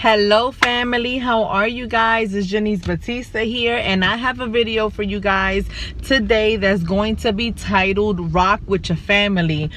Hello family, how are you guys? It's Janice Batista here, and I have a video for you guys today that's going to be titled Rock with Your Family.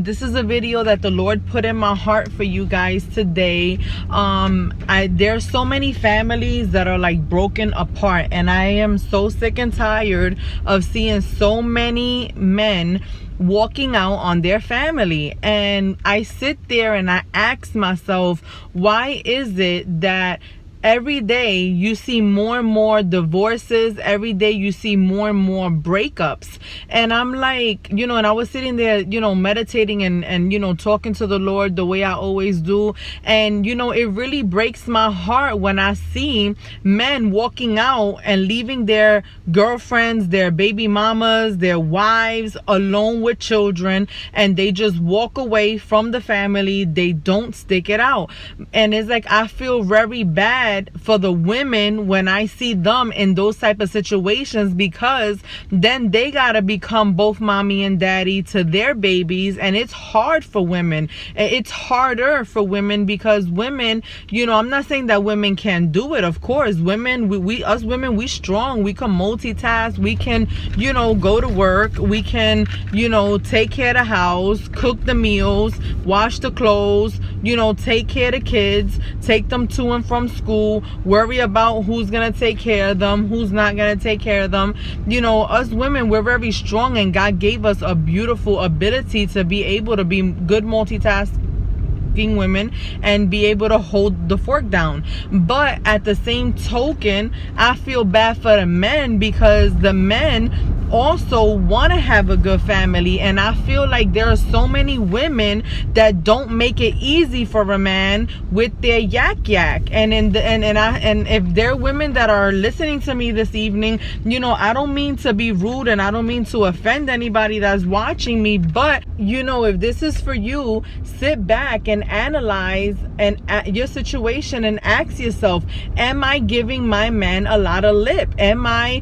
This is a video that the Lord put in my heart for you guys today. There's so many families that are like broken apart, and I am so sick and tired of seeing so many men walking out on their family. And I sit there and I ask myself, why is it that every day you see more and more divorces, every day you see more and more breakups? And I'm like, and I was sitting there, meditating and talking to the Lord the way I always do. And it really breaks my heart when I see men walking out and leaving their girlfriends, their baby mamas, their wives alone with children, and they just walk away from the family. They don't stick it out. And it's like, I feel very bad for the women when I see them in those type of situations, because then they gotta become both mommy and daddy to their babies. And it's hard for women. It's harder for women because women, I'm not saying that women can't do it. Of course, women, us women, we strong. We can multitask. We can, go to work. We can, take care of the house, cook the meals, wash the clothes, take care of the kids, take them to and from school, worry about who's gonna take care of them, who's not gonna take care of them. Us women, we're very strong, and God gave us a beautiful ability to be able to be good multitasking women and be able to hold the fork down. But at the same token, I feel bad for the men, because the men also want to have a good family, and I feel like there are so many women that don't make it easy for a man with their yak. And if there are women that are listening to me this evening, I don't mean to be rude, and I don't mean to offend anybody that's watching me, but if this is for you, sit back and analyze your situation and ask yourself, am I giving my man a lot of lip? Am I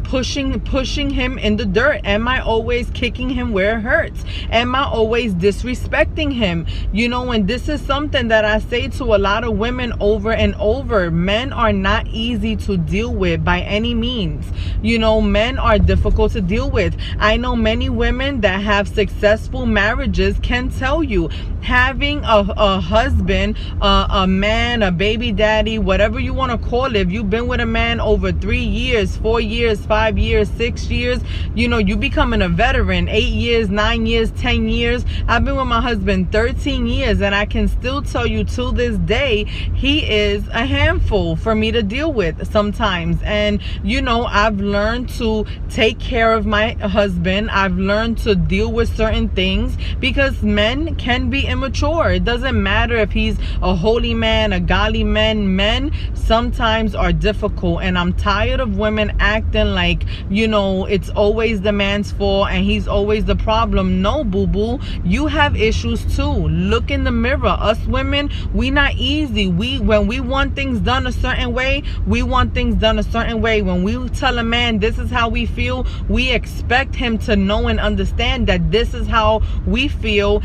pushing him in the dirt? Am I always kicking him where it hurts? Am I always disrespecting him? And this is something that I say to a lot of women over and over. Men are not easy to deal with by any means. Men are difficult to deal with. I know many women that have successful marriages can tell you, having a husband, a man, a baby daddy, whatever you want to call it, if you've been with a man over 3 years, 4 years, 5 years, 6 years, you becoming a veteran. 8 years, 9 years, 10 years. I've been with my husband 13 years, and I can still tell you to this day, he is a handful for me to deal with sometimes. And I've learned to take care of my husband. I've learned to deal with certain things, because men can be immature. It doesn't matter if he's a holy man, a godly man. Men sometimes are difficult, and I'm tired of women acting like it's always the man's fault and he's always the problem. No, boo-boo, you have issues too. Look in the mirror. Us women, we not easy. When we want things done a certain way, we want things done a certain way. When we tell a man this is how we feel, we expect him to know and understand that this is how we feel.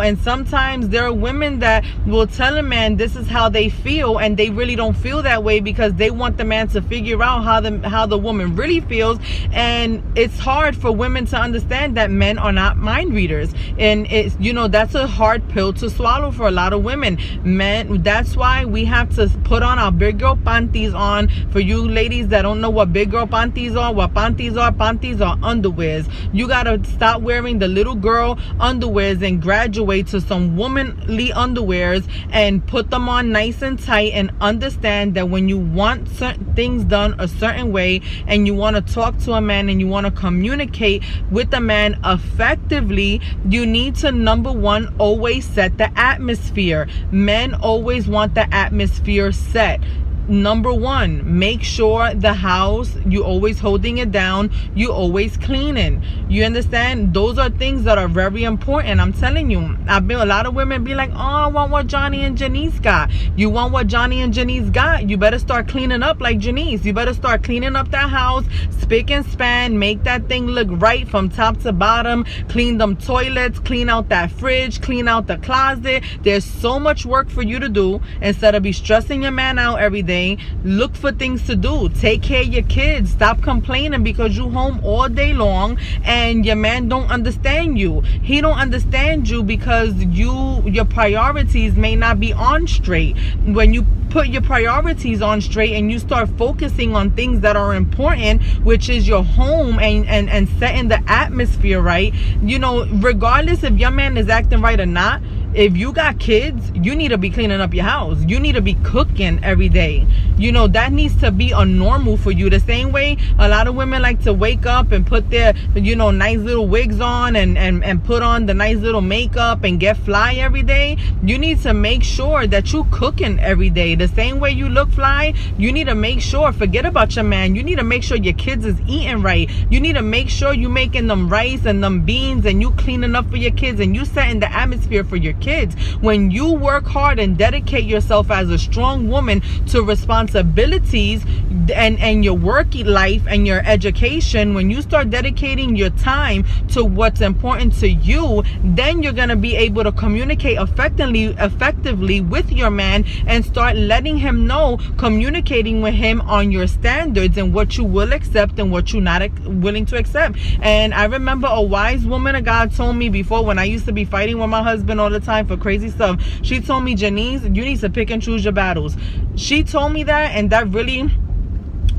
And sometimes there are women that will tell a man this is how they feel, and they really don't feel that way, because they want the man to figure out how the woman really feels. And it's hard for women to understand that men are not mind readers, and it's that's a hard pill to swallow for a lot of women. Men, that's why we have to put on our big girl panties on. For you ladies that don't know what big girl panties are, panties are underwears. You gotta stop wearing the little girl underwears and graduate to some womanly underwears and put them on nice and tight, and understand that when you want certain things done a certain way, and you want to talk to a man, and you want to communicate with a man effectively, you need to, number one, always set the atmosphere. Men always want the atmosphere set. Number one, make sure the house, you always holding it down, you always cleaning. You understand? Those are things that are very important. I'm telling you, a lot of women be like, oh, I want what Johnny and Janice got. You want what Johnny and Janice got? You better start cleaning up like Janice. You better start cleaning up that house, spick and span, make that thing look right from top to bottom, clean them toilets, clean out that fridge, clean out the closet. There's so much work for you to do. Instead of be stressing your man out every day, look for things to do. Take care of your kids. Stop complaining because you home all day long and your man don't understand you. He don't understand you because your priorities may not be on straight. When you put your priorities on straight and you start focusing on things that are important, which is your home, and setting the atmosphere right, you know, regardless if your man is acting right or not, if you got kids, you need to be cleaning up your house. You need to be cooking every day. You know, that needs to be a normal for you. The same way a lot of women like to wake up and put their, you know, nice little wigs on and put on the nice little makeup and get fly every day. You need to make sure that you cooking every day. The same way you look fly, you need to make sure, forget about your man. You need to make sure your kids is eating right. You need to make sure you making them rice and them beans and you cleaning up for your kids and you setting the atmosphere for your kids. When you work hard and dedicate yourself as a strong woman to responsibilities and your work life and your education, when you start dedicating your time to what's important to you, then you're going to be able to communicate effectively with your man and start letting him know, communicating with him on your standards and what you will accept and what you're not willing to accept. And I remember a wise woman of God told me before, when I used to be fighting with my husband all the time for crazy stuff, she told me, Janice, you need to pick and choose your battles. She told me that, and that really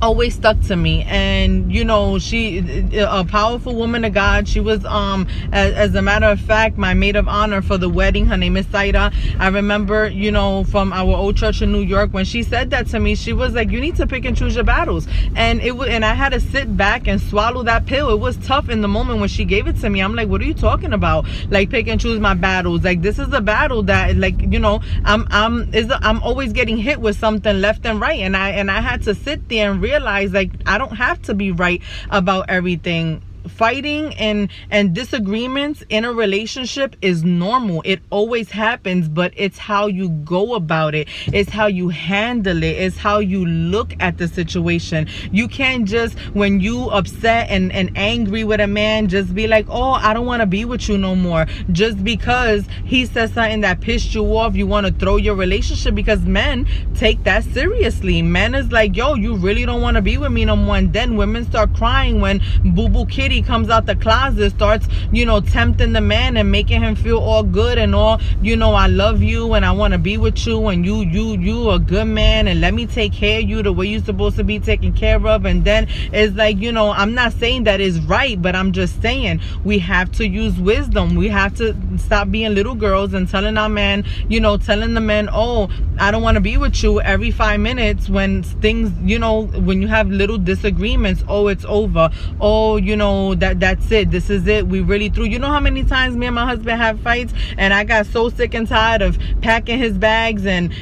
always stuck to me. And you know, she a powerful woman of God. She was as a matter of fact my maid of honor for the wedding. Her name is Saida. I remember, you know, from our old church in New York, when she said that to me, she was like, you need to pick and choose your battles. And I had to sit back and swallow that pill. It was tough in the moment when she gave it to me. I'm like, what are you talking about? Like, pick and choose my battles. Like, this is a battle that, like, you know, I'm always getting hit with something left and right, and I had to sit there and realize, like, I don't have to be right about everything. Fighting and disagreements in a relationship is normal. It always happens, but it's how you go about it. It's how you handle it. It's how you look at the situation. You can't just, when you upset and angry with a man, just be like, oh, I don't want to be with you no more. Just because he said something that pissed you off, you want to throw your relationship, because men take that seriously. Men is like, yo, you really don't want to be with me no more. And then women start crying when Boo Boo Kitty comes out the closet, starts, you know, tempting the man and making him feel all good and all, you know, I love you and I want to be with you and you a good man and let me take care of you the way you're supposed to be taken care of. And then it's like, you know, I'm not saying that is right, but I'm just saying we have to use wisdom. We have to stop being little girls and telling our man, you know, telling the man, oh, I don't want to be with you every 5 minutes when things, you know, when you have little disagreements. Oh, it's over. Oh, you know, that's it. This is it. We really through. You know how many times me and my husband have fights, and I got so sick and tired of packing his bags and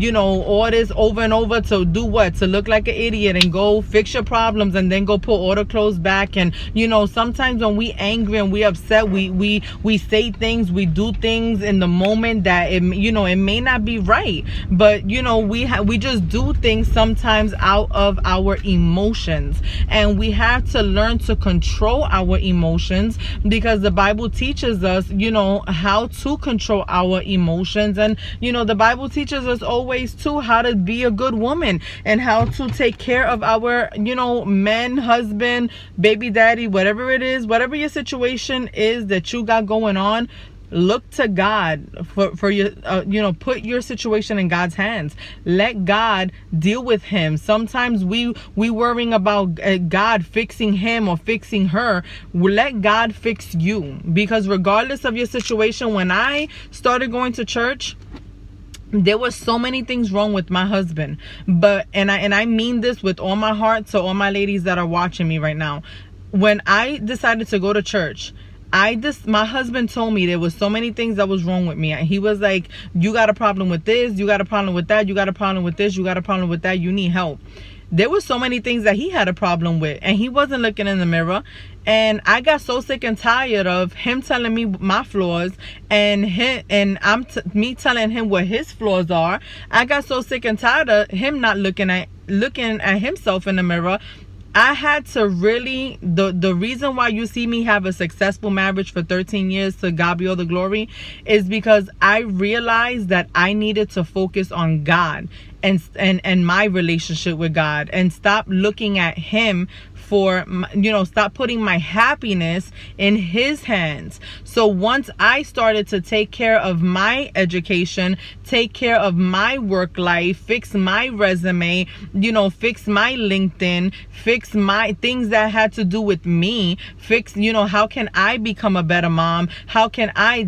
you know, all this over and over to do what? To look like an idiot and go fix your problems and then go put all the clothes back. And you know, sometimes when we angry and we upset, we say things, we do things in the moment that it, you know, it may not be right, but you know, we just do things sometimes out of our emotions, and we have to learn to control our emotions, because the Bible teaches us, you know, how to control our emotions. And you know, the Bible teaches us always too how to be a good woman and how to take care of our, you know, men, husband, baby daddy, whatever it is, whatever your situation is that you got going on. Look to God for your, you know, put your situation in God's hands. Let God deal with him. Sometimes we worrying about God fixing him or fixing her. Let God fix you, because regardless of your situation, when I started going to church, there were so many things wrong with my husband, but and I mean this with all my heart to all my ladies that are watching me right now. When I decided to go to church, my husband told me there was so many things that was wrong with me. He was like, you got a problem with this, you got a problem with that, you got a problem with this, you got a problem with that, you need help. There were so many things that he had a problem with, and he wasn't looking in the mirror. And I got so sick and tired of him telling me my flaws, and me telling him what his flaws are. I got so sick and tired of him not looking at himself in the mirror. I had to really, the reason why you see me have a successful marriage for 13 years, to God be all the glory, is because I realized that I needed to focus on God and my relationship with God, and stop looking at him for, stop putting my happiness in his hands. So once I started to take care of my education, take care of my work life, fix my resume, fix my LinkedIn, fix my things that had to do with me, fix, how can I become a better mom? How can I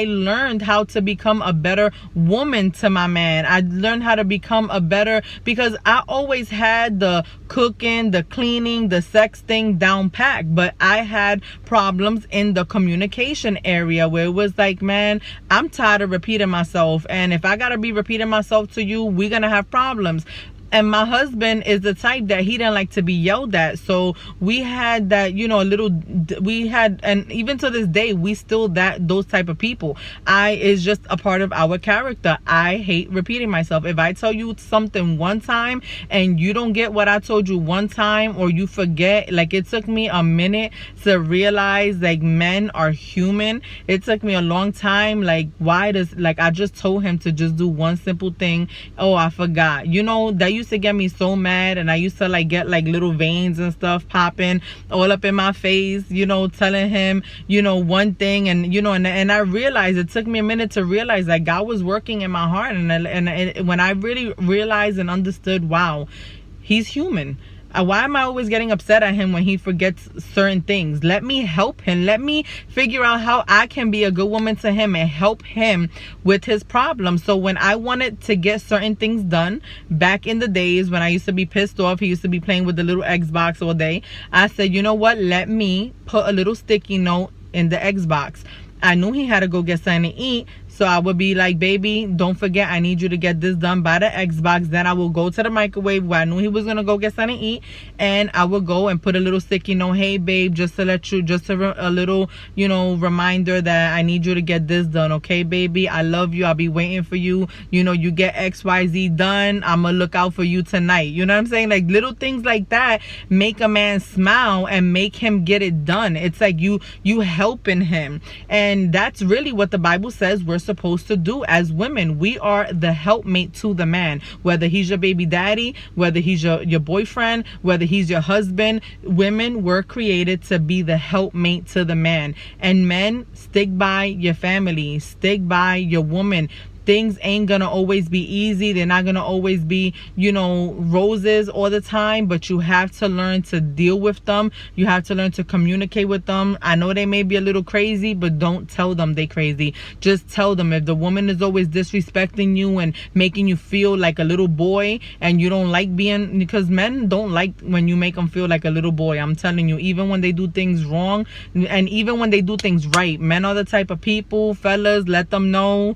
learned how to become a better woman to my man. I learned how to become a better, because I always had the cooking, the cleaning, the sex thing down packed, but I had problems in the communication area where it was like, man, I'm tired of repeating myself, and if I gotta be repeating myself to you, we're gonna have problems. And my husband is the type that he didn't like to be yelled at. So we had that, and even to this day, we still those type of people. Is just a part of our character. I hate repeating myself. If I tell you something one time and you don't get what I told you one time, or you forget, like it took me a minute to realize, like, men are human. It took me a long time. Like, I just told him to just do one simple thing. Oh, I forgot. That used to get me so mad, and I used to get little veins and stuff popping all up in my face, telling him, one thing, and I realized, it took me a minute to realize that God was working in my heart, and when I really realized and understood, wow, he's human. Why am I always getting upset at him when he forgets certain things? Let me help him. Let me figure out how I can be a good woman to him and help him with his problems. So when I wanted to get certain things done, back in the days when I used to be pissed off, he used to be playing with the little Xbox all day, I said, you know what? Let me put a little sticky note in the Xbox. I knew he had to go get something to eat, so I would be like, baby, don't forget, I need you to get this done by the Xbox. Then I will go to the microwave where I knew he was going to go get something to eat, and I would go and put a little sticky note, hey, babe, just a little, reminder that I need you to get this done, okay, baby? I love you. I'll be waiting for you. You get XYZ done, I'm going to look out for you tonight. You know what I'm saying? Like, little things like that make a man smile and make him get it done. It's like you helping him. And that's really what the Bible says we're supposed to do as women. We are the helpmate to the man, whether he's your baby daddy, whether he's your boyfriend, whether he's your husband. Women were created to be the helpmate to the man. And men, stick by your family, stick by your woman. Things ain't gonna always be easy. They're not gonna always be, roses all the time, but you have to learn to deal with them. You have to learn to communicate with them. I know they may be a little crazy, but don't tell them they crazy. Just tell them. If the woman is always disrespecting you and making you feel like a little boy, and you don't like because men don't like when you make them feel like a little boy. I'm telling you, even when they do things wrong, and even when they do things right, men are the type of people, fellas, let them know.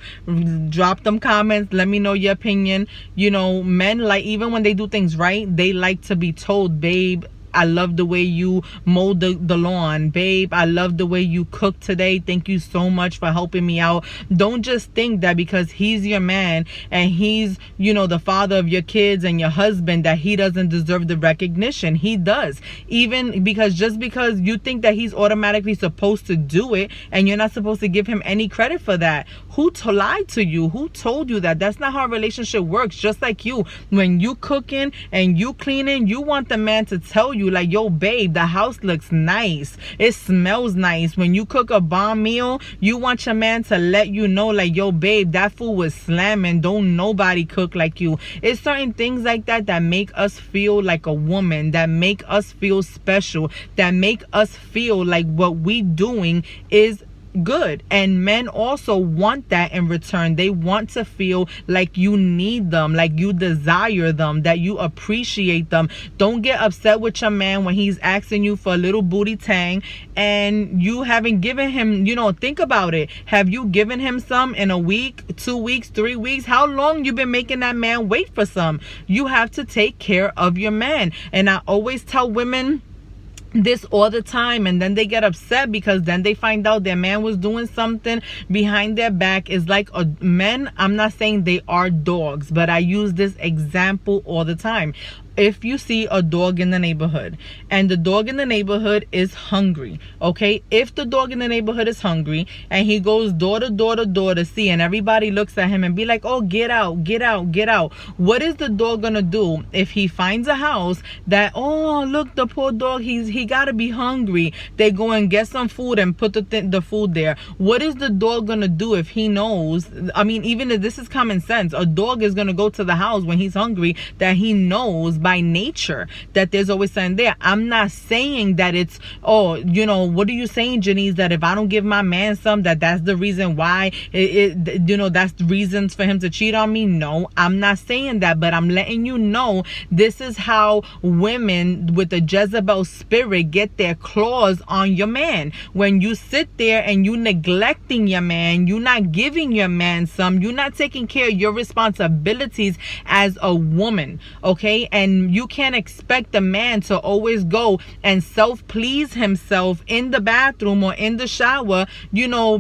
Drop them comments, let me know your opinion. Men, like, even when they do things right, they like to be told, babe, I love the way you mowed the lawn. Babe, I love the way you cooked today. Thank you so much for helping me out. Don't just think that because he's your man and he's, the father of your kids and your husband, that he doesn't deserve the recognition. He does. Even just because you think that he's automatically supposed to do it, and you're not supposed to give him any credit for that. Who lied to you? Who told you that? That's not how a relationship works. Just like you, when you cooking and you cleaning, you want the man to tell you, like, yo, babe, the house looks nice, it smells nice. When you cook a bomb meal, you want your man to let you know, like, yo, babe, that food was slamming. Don't nobody cook like you. It's certain things like that make us feel like a woman, that make us feel special, that make us feel like what we doing is good. And men also want that in return. They want to feel like you need them, like you desire them, that you appreciate them. Don't get upset with your man when he's asking you for a little booty tang and you haven't given him, think about it. Have you given him some in a week, 2 weeks, 3 weeks? How long you been making that man wait for some? You have to take care of your man. And I always tell women this all the time, and then they get upset because then they find out their man was doing something behind their back. Is like men, I'm not saying they are dogs, but I use this example all the time. If you see a dog in the neighborhood and the dog in the neighborhood is hungry, okay, if the dog in the neighborhood is hungry and he goes door to door to door to see, and everybody looks at him and be like, oh, get out, get out, get out, what is the dog gonna do if he finds a house that, oh, look, the poor dog, he gotta be hungry? They go and get some food and put the food there. What is the dog gonna do if he knows? I mean, even if this is common sense, a dog is gonna go to the house when he's hungry that he knows by nature that there's always something there. I'm not saying that it's, oh, what are you saying, Janice, that if I don't give my man some, that's the reason why that's the reasons for him to cheat on me? No, I'm not saying that, but I'm letting you know this is how women with the Jezebel spirit get their claws on your man. When you sit there and you neglecting your man, you're not giving your man some, you're not taking care of your responsibilities as a woman, okay? And you can't expect the man to always go and self-please himself in the bathroom or in the shower,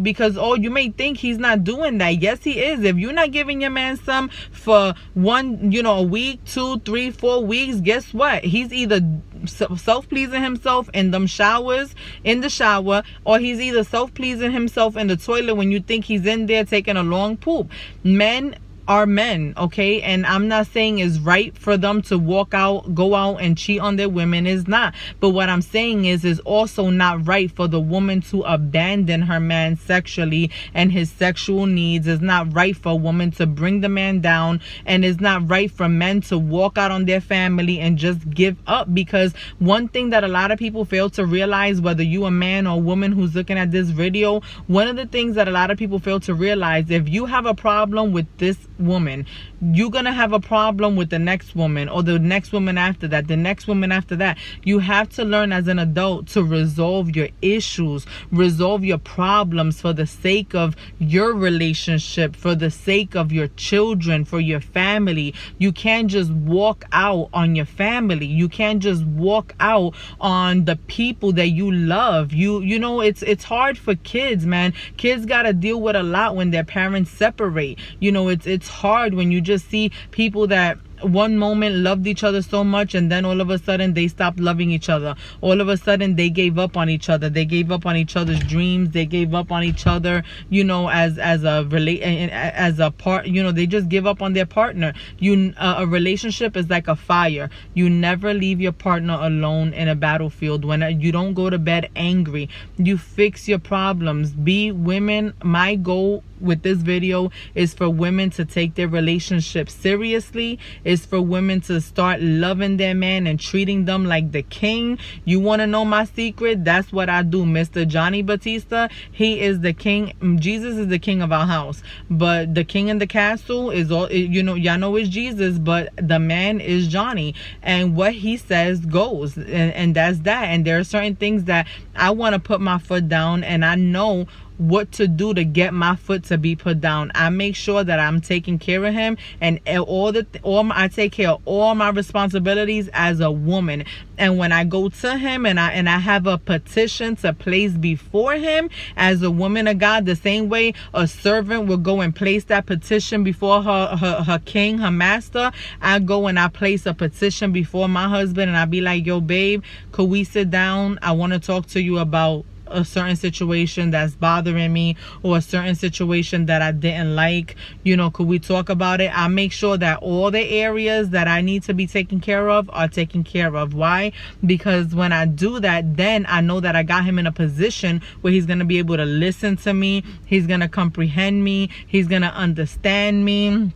because, oh, you may think he's not doing that. Yes, he is. If you're not giving your man some for a week, 2, 3, 4 weeks, guess what? He's either self-pleasing himself in them showers, in the shower, or he's either self-pleasing himself in the toilet when you think he's in there taking a long poop. Men are men, okay? And I'm not saying it's right for them to go out and cheat on their women. Is not. But what I'm saying is also not right for the woman to abandon her man sexually and his sexual needs. It's not right for a woman to bring the man down, and it's not right for men to walk out on their family and just give up. Because one thing that a lot of people fail to realize, whether you a man or a woman who's looking at this video, one of the things that a lot of people fail to realize, if you have a problem with this woman, you're gonna have a problem with the next woman, or the next woman after that, the next woman after that. You have to learn as an adult to resolve your issues, resolve your problems for the sake of your relationship, for the sake of your children, for your family. You can't just walk out on your family. You can't just walk out on the people that you love. It's hard for kids, man. Kids gotta deal with a lot when their parents separate. It's hard when you just see people that one moment loved each other so much, and then all of a sudden they stopped loving each other. All of a sudden they gave up on each other. They gave up on each other's dreams. They gave up on each other, as a part. They just give up on their partner. A relationship is like a fire. You never leave your partner alone in a battlefield. When you don't go to bed angry, you fix your problems. Women, my goal with this video is for women to take their relationship seriously, is for women to start loving their man and treating them like the king. You want to know my secret? That's what I do. Mr. Johnny Batista, he is the king. Jesus is the king of our house, but the king in the castle is all, y'all know it's Jesus, but the man is Johnny, and what he says goes, and that's that. And there are certain things that I want to put my foot down, and I know what to do to get my foot to be put down. I make sure that I'm taking care of him, and I take care of all my responsibilities as a woman. And when I go to him and I have a petition to place before him as a woman of God, the same way a servant will go and place that petition before her king, her master, I go and I place a petition before my husband, and I be like, yo, babe, could we sit down? I want to talk to you about a certain situation that's bothering me, or a certain situation that I didn't like. Could we talk about it? I make sure that all the areas that I need to be taken care of are taken care of. Why? Because when I do that, then I know that I got him in a position where he's going to be able to listen to me. He's going to comprehend me. He's going to understand me.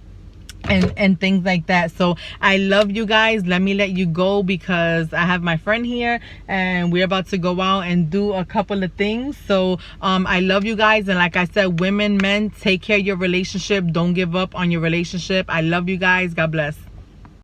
and things like that. So I love you guys. Let me let you go because I have my friend here and we're about to go out and do a couple of things. So I love you guys, and like I said, women, men, take care of your relationship. Don't give up on your relationship. I love you guys. God bless.